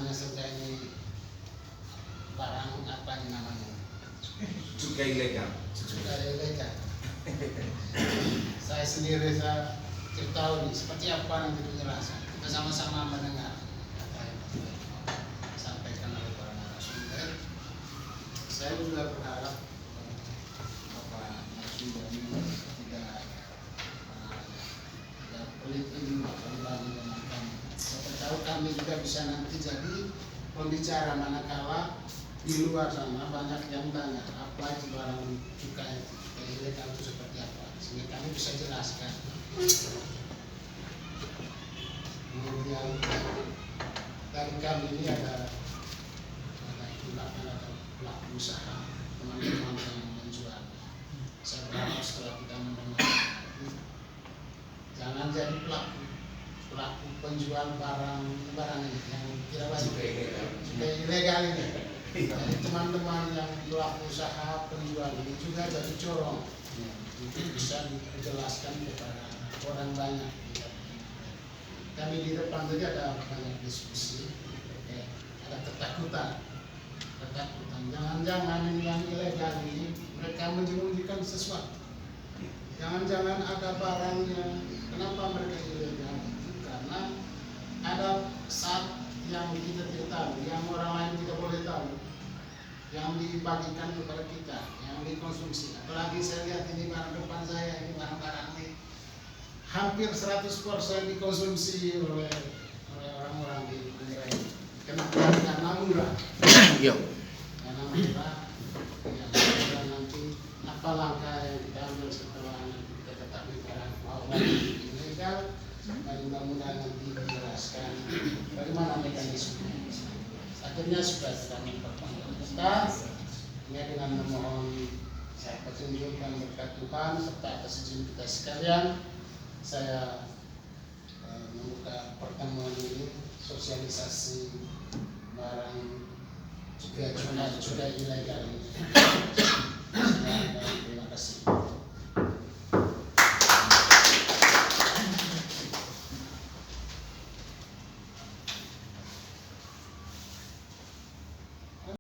namanya saja ini barang apa ini namanya? Cukai ilegal. Cukai ilegal. Saya sendiri saya tidak tahu nih seperti apa nanti penjelasan. Kita sama-sama mendengar apa yang disampaikan oleh para narasumber. Saya juga berharap Bapak narasumber ini tidak pelit ilmu berbagi dengan kami. Siapa tahu kami juga bisa nanti jadi pembicara manakala di luar sana banyak yang tanya apa itu barang cukai ilegal itu seperti apa, sehingga kami bisa jelaskan. Kemudian dari kami ini ada pelaku usaha, teman-teman yang menjual. Saya berharap setelah kita mendengar, jangan jadi pelaku penjual barang ini yang tidak baik, ilegal ini. Jadi teman-teman yang pelaku usaha penjual ini juga jadi corong, itu bisa dijelaskan kepada orang banyak. Kami di depan tadi ada banyak diskusi, ada ketakutan. Jangan-jangan yang ilegal ini mereka menyembunyikan sesuatu. Jangan-jangan ada barang yang kenapa mereka ilegal? Karena ada saat yang kita tidak tahu, yang orang lain tidak boleh tahu, yang dibagikan kepada kita, yang dikonsumsi. Apalagi saya lihat ini barang depan saya, ini barang-barang ini hampir 100% dikonsumsi oleh orang-orang di negara ini. Kenapa? Karena murah. Karena murah. Ya, nanti apa langkah yang kita ambil setelah kita ketahui barang bahwa ilegal, dan mudah-mudahan nanti dijelaskan bagaimana mekanismenya. Akhirnya sudah kita memperpanjang kita, ya, dengan memohon petunjuk dan berkat Tuhan serta atas izin kita sekalian, saya membuka pertemuan ini sosialisasi barang juga ilegal ini. Terima kasih.